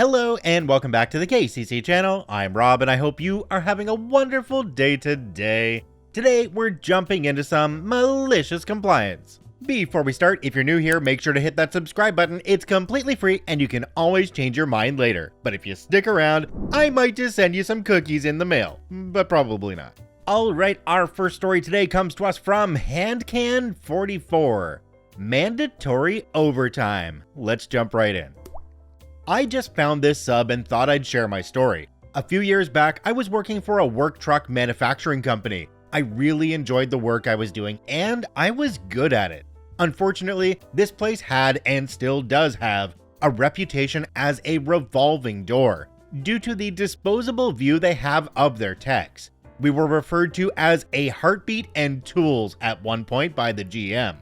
Hello and welcome back to the KCC channel. I'm Rob and I hope you are having a wonderful day today. Today we're jumping into some malicious compliance. Before we start, if you're new here, make sure to hit that subscribe button. It's completely free and you can always change your mind later. But if you stick around, I might just send you some cookies in the mail, but probably not. Alright, our first story today comes to us from HandCan44. Mandatory overtime. Let's jump right in. I just found this sub and thought I'd share my story. A few years back, I was working for a work truck manufacturing company. I really enjoyed the work I was doing and I was good at it. Unfortunately, this place had and still does have a reputation as a revolving door due to the disposable view they have of their techs. We were referred to as a heartbeat and tools at one point by the GM.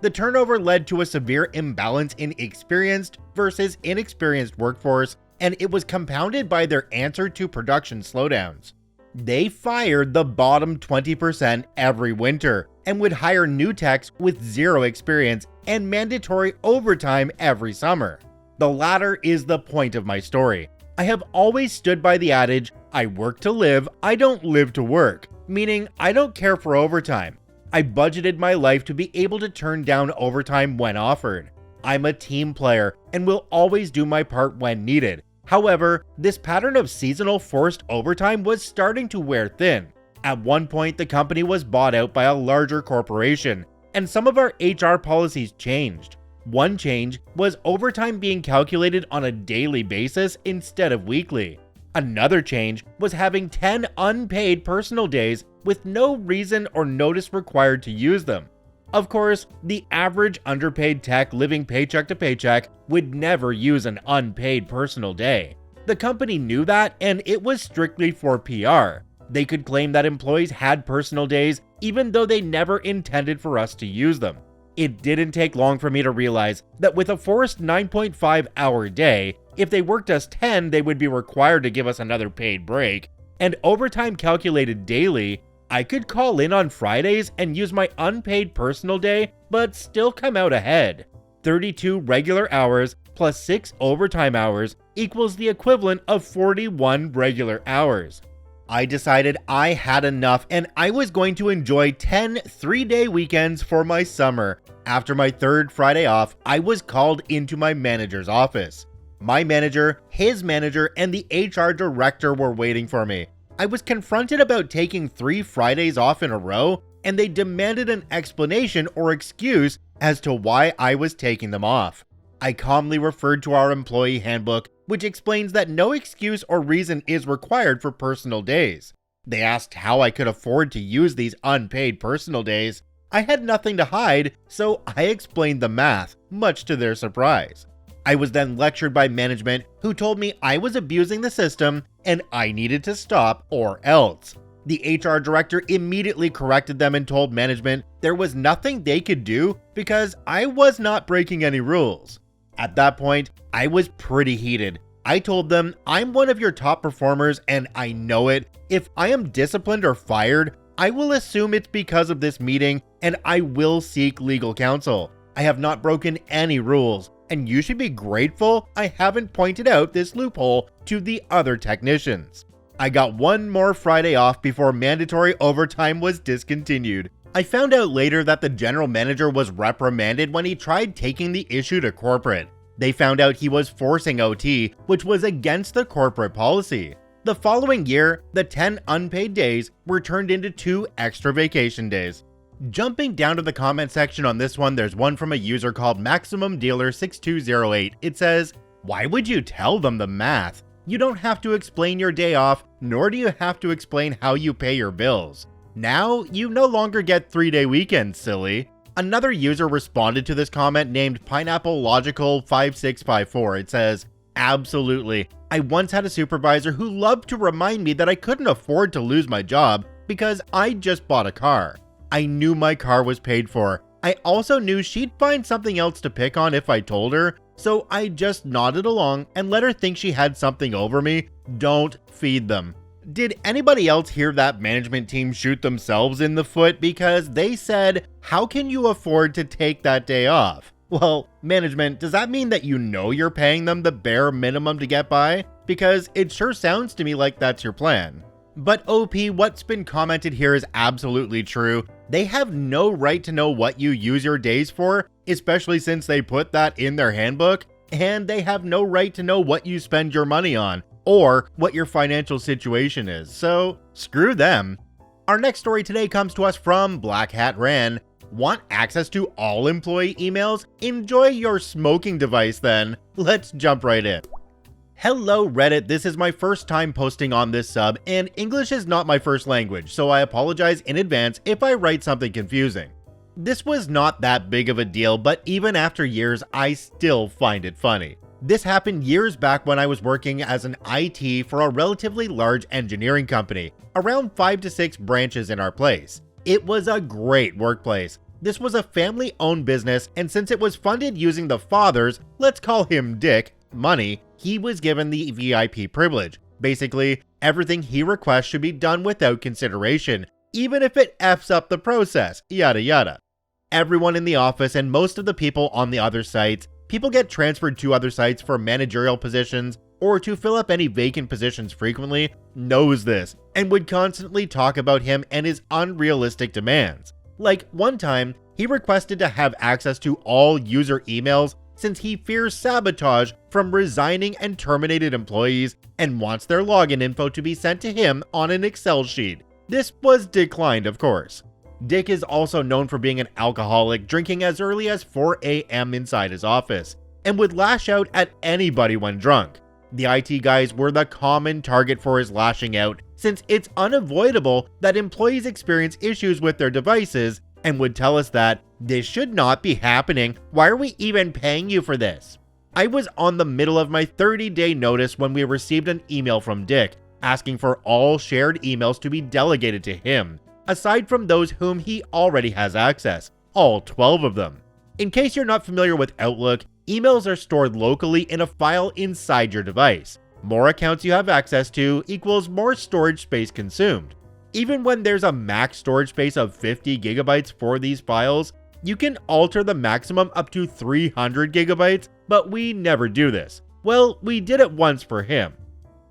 The turnover led to a severe imbalance in experienced versus inexperienced workforce, and it was compounded by their answer to production slowdowns. They fired the bottom 20% every winter and would hire new techs with zero experience and mandatory overtime every summer. The latter is the point of my story. I have always stood by the adage, I work to live, I don't live to work, meaning I don't care for overtime. I budgeted my life to be able to turn down overtime when offered. I'm a team player and will always do my part when needed. However, this pattern of seasonal forced overtime was starting to wear thin. At one point, the company was bought out by a larger corporation, and some of our HR policies changed. One change was overtime being calculated on a daily basis instead of weekly. Another change was having 10 unpaid personal days with no reason or notice required to use them. Of course, the average underpaid tech living paycheck to paycheck would never use an unpaid personal day. The company knew that, and it was strictly for PR. They could claim that employees had personal days even though they never intended for us to use them. It didn't take long for me to realize that with a forced 9.5-hour day, if they worked us 10, they would be required to give us another paid break, and overtime calculated daily, I could call in on Fridays and use my unpaid personal day, but still come out ahead. 32 regular hours plus 6 overtime hours equals the equivalent of 41 regular hours. I decided I had enough and I was going to enjoy 10 3-day weekends for my summer. After my third Friday off, I was called into my manager's office. My manager, his manager, and the HR director were waiting for me. I was confronted about taking 3 Fridays off in a row, and they demanded an explanation or excuse as to why I was taking them off. I calmly referred to our employee handbook, which explains that no excuse or reason is required for personal days. They asked how I could afford to use these unpaid personal days. I had nothing to hide, so I explained the math, much to their surprise. I was then lectured by management, who told me I was abusing the system and I needed to stop or else. The HR director immediately corrected them and told management there was nothing they could do because I was not breaking any rules. At that point, I was pretty heated. I told them, I'm one of your top performers and I know it. If I am disciplined or fired, I will assume it's because of this meeting and I will seek legal counsel. I have not broken any rules, and you should be grateful I haven't pointed out this loophole to the other technicians. I got one more Friday off before mandatory overtime was discontinued. I found out later that the general manager was reprimanded when he tried taking the issue to corporate. They found out he was forcing OT, which was against the corporate policy. The following year, the 10 unpaid days were turned into 2 extra vacation days. Jumping down to the comment section on this one, there's one from a user called MaximumDealer6208. It says, why would you tell them the math? You don't have to explain your day off, nor do you have to explain how you pay your bills. Now, you no longer get 3-day weekends, silly. Another user responded to this comment named PineappleLogical5654. It says, absolutely. I once had a supervisor who loved to remind me that I couldn't afford to lose my job because I just bought a car. I knew my car was paid for. I also knew she'd find something else to pick on if I told her, so I just nodded along and let her think she had something over me. Don't feed them. Did anybody else hear that management team shoot themselves in the foot because they said, how can you afford to take that day off? Well, management, does that mean that you know you're paying them the bare minimum to get by? Because it sure sounds to me like that's your plan. But OP, what's been commented here is absolutely true. They have no right to know what you use your days for, especially since they put that in their handbook, and they have no right to know what you spend your money on, or what your financial situation is, so screw them. Our next story today comes to us from Black Hat Ran. Want access to all employee emails? Enjoy your smoking device then. Let's jump right in. Hello Reddit, this is my first time posting on this sub, and English is not my first language, so I apologize in advance if I write something confusing. This was not that big of a deal, but even after years, I still find it funny. This happened years back when I was working as an IT for a relatively large engineering company, around 5 to 6 branches in our place. It was a great workplace. This was a family-owned business, and since it was funded using the father's, let's call him Dick, money, he was given the VIP privilege. Basically, everything he requests should be done without consideration, even if it F's up the process, yada yada. Everyone in the office and most of the people on the other sites, people get transferred to other sites for managerial positions or to fill up any vacant positions frequently, knows this, and would constantly talk about him and his unrealistic demands. Like one time, he requested to have access to all user emails since he fears sabotage from resigning and terminated employees and wants their login info to be sent to him on an Excel sheet. This was declined, of course. Dick is also known for being an alcoholic, drinking as early as 4 a.m. inside his office, and would lash out at anybody when drunk. The IT guys were the common target for his lashing out, since it's unavoidable that employees experience issues with their devices and would tell us that this should not be happening. Why are we even paying you for this? I was on the middle of my 30-day notice when we received an email from Dick asking for all shared emails to be delegated to him, aside from those whom he already has access, all 12 of them. In case you're not familiar with Outlook, emails are stored locally in a file inside your device. More accounts you have access to equals more storage space consumed. Even when there's a max storage space of 50 gigabytes for these files, you can alter the maximum up to 300 gigabytes, but we never do this. Well, we did it once for him.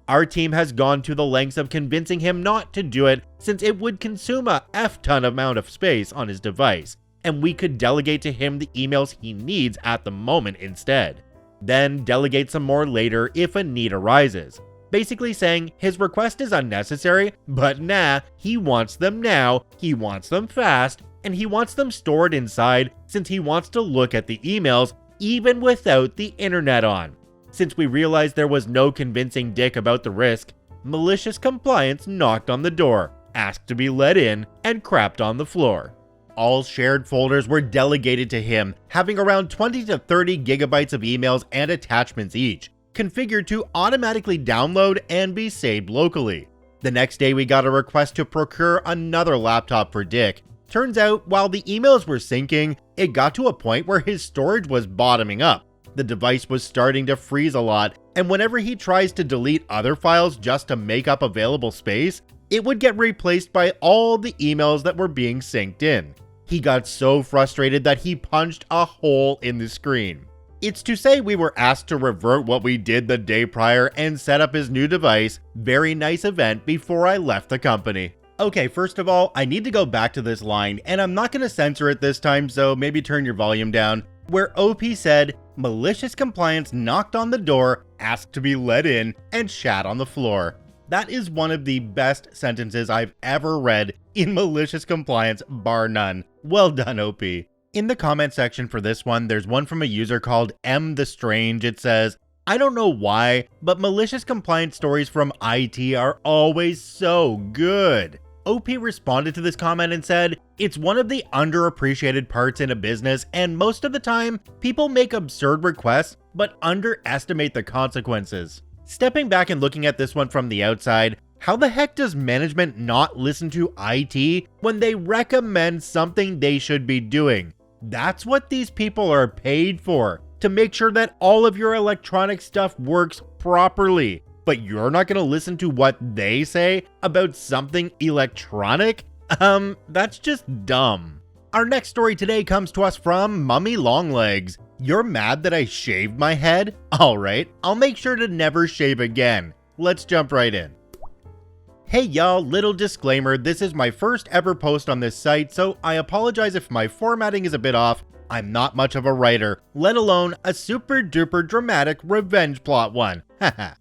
Our team has gone to the lengths of convincing him not to do it since it would consume a F-ton amount of space on his device, and we could delegate to him the emails he needs at the moment instead. Then delegate some more later if a need arises. Basically saying his request is unnecessary, but nah, he wants them now, he wants them fast, and he wants them stored inside since he wants to look at the emails even without the internet on. Since we realized there was no convincing Dick about the risk, MaliciousCompliance knocked on the door, asked to be let in, and crapped on the floor. All shared folders were delegated to him, having around 20 to 30 gigabytes of emails and attachments each, configured to automatically download and be saved locally. The next day we got a request to procure another laptop for Dick. Turns out, while the emails were syncing, it got to a point where his storage was bottoming up. The device was starting to freeze a lot, and whenever he tries to delete other files just to make up available space, it would get replaced by all the emails that were being synced in. He got so frustrated that he punched a hole in the screen. It's to say we were asked to revert what we did the day prior and set up his new device. Very nice event before I left the company. Okay, first of all, I need to go back to this line, and I'm not going to censor it this time, so maybe turn your volume down, where OP said, MaliciousCompliance knocked on the door, asked to be let in, and shat on the floor. That is one of the best sentences I've ever read in MaliciousCompliance, bar none. Well done, OP. In the comment section for this one, there's one from a user called M the Strange. It says, I don't know why, but MaliciousCompliance stories from IT are always so good. OP responded to this comment and said, it's one of the underappreciated parts in a business, and most of the time, people make absurd requests, but underestimate the consequences. Stepping back and looking at this one from the outside, how the heck does management not listen to IT when they recommend something they should be doing? That's what these people are paid for, to make sure that all of your electronic stuff works properly. But you're not going to listen to what they say about something electronic? That's just dumb. Our next story today comes to us from mommyIongIegs. You're mad that I shaved my head? Alright, I'll make sure to never shave again. Let's jump right in. Hey y'all, little disclaimer, this is my first ever post on this site, so I apologize if my formatting is a bit off. I'm not much of a writer, let alone a super duper dramatic revenge plot one. Haha.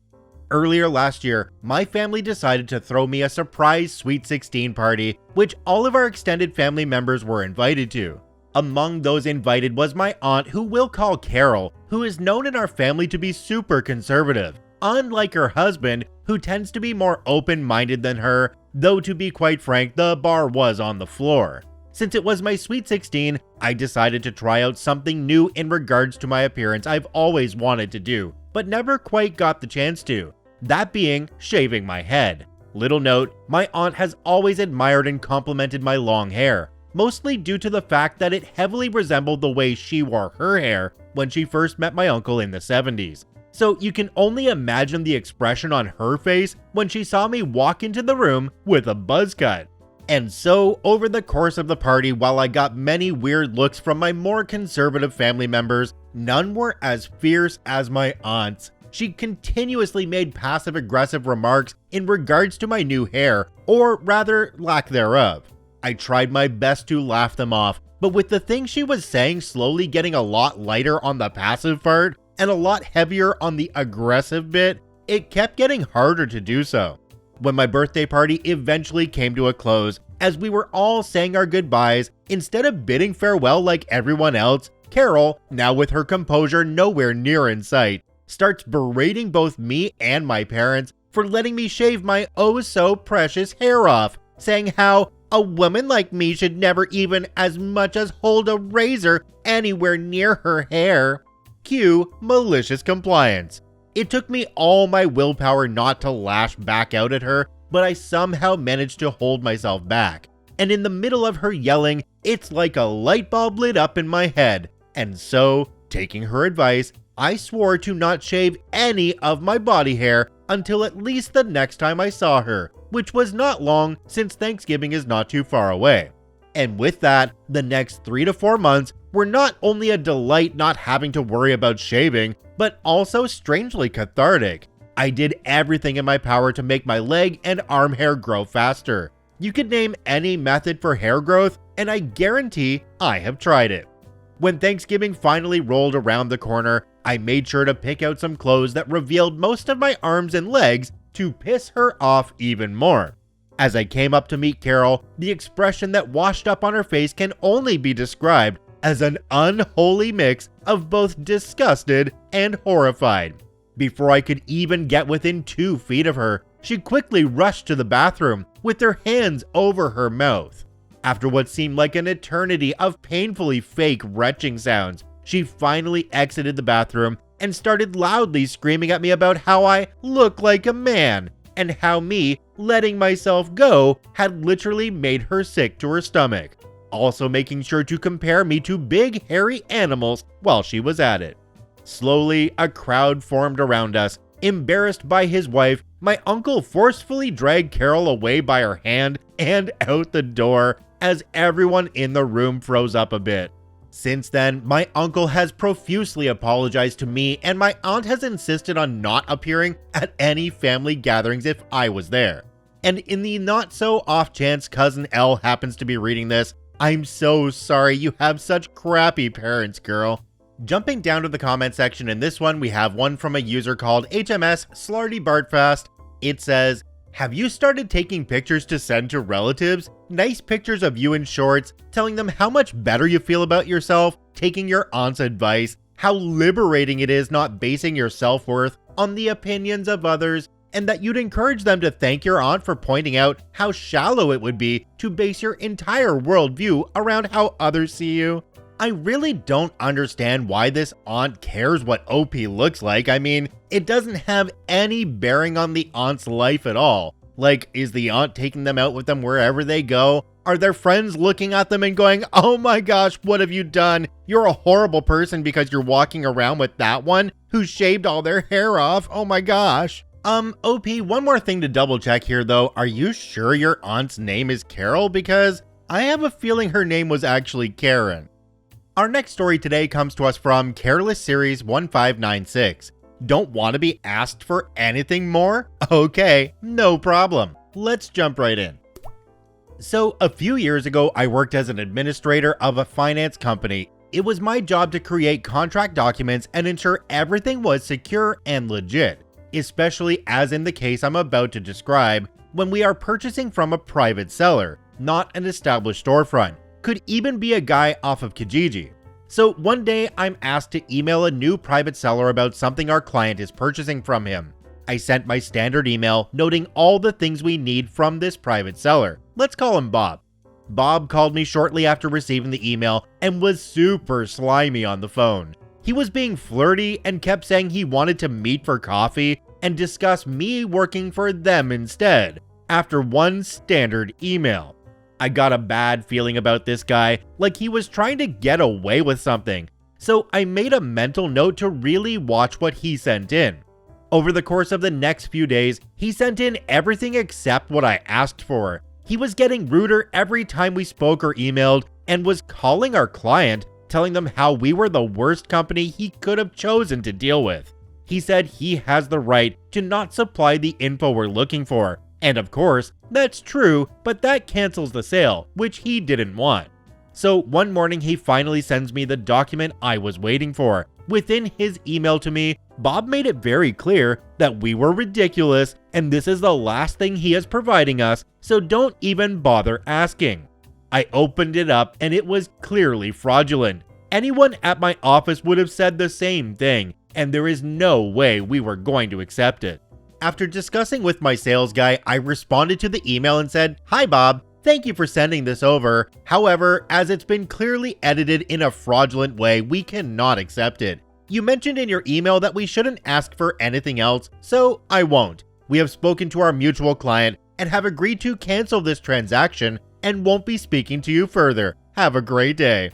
Earlier last year, my family decided to throw me a surprise Sweet 16 party, which all of our extended family members were invited to. Among those invited was my aunt, who we'll call Carol, who is known in our family to be super conservative, unlike her husband, who tends to be more open-minded than her, though to be quite frank, the bar was on the floor. Since it was my Sweet 16, I decided to try out something new in regards to my appearance I've always wanted to do, but never quite got the chance to. That being shaving my head. Little note, my aunt has always admired and complimented my long hair, mostly due to the fact that it heavily resembled the way she wore her hair when she first met my uncle in the 70s. So you can only imagine the expression on her face when she saw me walk into the room with a buzz cut. And so, over the course of the party, while I got many weird looks from my more conservative family members, none were as fierce as my aunt's. She continuously made passive-aggressive remarks in regards to my new hair, or rather, lack thereof. I tried my best to laugh them off, but with the things she was saying slowly getting a lot lighter on the passive part, and a lot heavier on the aggressive bit, it kept getting harder to do so. When my birthday party eventually came to a close, as we were all saying our goodbyes, instead of bidding farewell like everyone else, Carol, now with her composure nowhere near in sight, starts berating both me and my parents for letting me shave my oh so precious hair off, saying how a woman like me should never even as much as hold a razor anywhere near her hair. Cue malicious compliance. It took me all my willpower not to lash back out at her, but I somehow managed to hold myself back. And in the middle of her yelling, it's like a light bulb lit up in my head. And so, taking her advice, I swore to not shave any of my body hair until at least the next time I saw her, which was not long since Thanksgiving is not too far away. And with that, the next 3 to 4 months were not only a delight not having to worry about shaving, but also strangely cathartic. I did everything in my power to make my leg and arm hair grow faster. You could name any method for hair growth, and I guarantee I have tried it. When Thanksgiving finally rolled around the corner, I made sure to pick out some clothes that revealed most of my arms and legs to piss her off even more. As I came up to meet Carol, the expression that washed up on her face can only be described as an unholy mix of both disgusted and horrified. Before I could even get within 2 feet of her, she quickly rushed to the bathroom with her hands over her mouth. After what seemed like an eternity of painfully fake retching sounds, she finally exited the bathroom and started loudly screaming at me about how I look like a man, and how me letting myself go had literally made her sick to her stomach, also making sure to compare me to big hairy animals while she was at it. Slowly, a crowd formed around us. Embarrassed by his wife, my uncle forcefully dragged Carol away by her hand and out the door as everyone in the room froze up a bit. Since then, my uncle has profusely apologized to me, and my aunt has insisted on not appearing at any family gatherings if I was there. And in the not so off chance cousin Elle happens to be reading this, I'm so sorry you have such crappy parents, girl. Jumping down to the comment section, in this one we have one from a user called HMS Slarty Bartfast. It says, have you started taking pictures to send to relatives? Nice pictures of you in shorts, telling them how much better you feel about yourself, taking your aunt's advice, how liberating it is not basing your self-worth on the opinions of others, and that you'd encourage them to thank your aunt for pointing out how shallow it would be to base your entire worldview around how others see you. I really don't understand why this aunt cares what OP looks like. I mean, it doesn't have any bearing on the aunt's life at all. Like, is the aunt taking them out with them wherever they go? Are their friends looking at them and going, oh my gosh, what have you done? You're a horrible person because you're walking around with that one who shaved all their hair off. Oh my gosh. OP, one more thing to double check here though. Are you sure your aunt's name is Carol? Because I have a feeling her name was actually Karen. Our next story today comes to us from Careless Series 1596. Don't want to be asked for anything more? Okay, no problem. Let's jump right in. So, a few years ago, I worked as an administrator of a finance company. It was my job to create contract documents and ensure everything was secure and legit, especially as in the case I'm about to describe, when we are purchasing from a private seller, not an established storefront. Could even be a guy off of Kijiji. So one day I'm asked to email a new private seller about something our client is purchasing from him. I sent my standard email noting all the things we need from this private seller. Let's call him Bob. Bob called me shortly after receiving the email and was super slimy on the phone. He was being flirty and kept saying he wanted to meet for coffee and discuss me working for them instead, after one standard email. I got a bad feeling about this guy, like he was trying to get away with something, so I made a mental note to really watch what he sent in. Over the course of the next few days, he sent in everything except what I asked for. He was getting ruder every time we spoke or emailed and was calling our client, telling them how we were the worst company he could have chosen to deal with. He said he has the right to not supply the info we're looking for. And of course, that's true, but that cancels the sale, which he didn't want. So one morning he finally sends me the document I was waiting for. Within his email to me, Bob made it very clear that we were ridiculous and this is the last thing he is providing us, so don't even bother asking. I opened it up and it was clearly fraudulent. Anyone at my office would have said the same thing, and there is no way we were going to accept it. After discussing with my sales guy, I responded to the email and said, "Hi Bob, thank you for sending this over. However, as it's been clearly edited in a fraudulent way, we cannot accept it. You mentioned in your email that we shouldn't ask for anything else, so I won't. We have spoken to our mutual client and have agreed to cancel this transaction and won't be speaking to you further. Have a great day."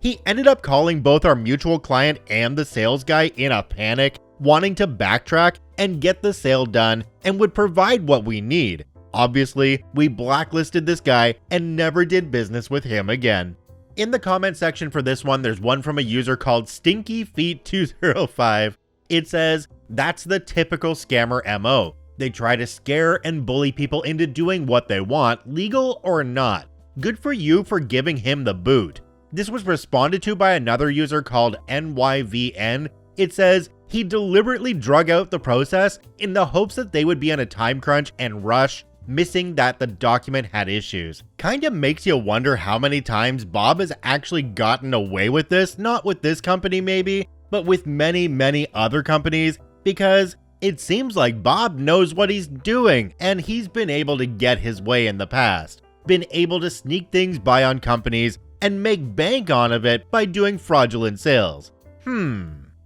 He ended up calling both our mutual client and the sales guy in a panic, wanting to backtrack and get the sale done and would provide what we need. Obviously, we blacklisted this guy and never did business with him again. In the comment section for this one, there's one from a user called StinkyFeet205. It says, "That's the typical scammer MO. They try to scare and bully people into doing what they want, legal or not. Good for you for giving him the boot." This was responded to by another user called NYVN. It says, "He deliberately drug out the process in the hopes that they would be on a time crunch and rush, missing that the document had issues." Kinda makes you wonder how many times Bob has actually gotten away with this, not with this company maybe, but with many other companies, because it seems like Bob knows what he's doing and he's been able to get his way in the past. Been able to sneak things by on companies and make bank on of it by doing fraudulent sales.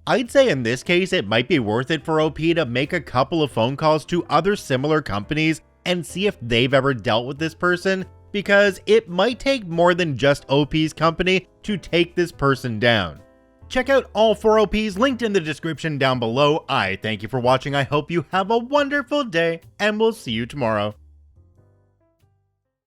I'd say in this case it might be worth it for OP to make a couple of phone calls to other similar companies and see if they've ever dealt with this person, because it might take more than just OP's company to take this person down. Check out all 4 OPs linked in the description down below. I thank you for watching. I hope you have a wonderful day, and we'll see you tomorrow.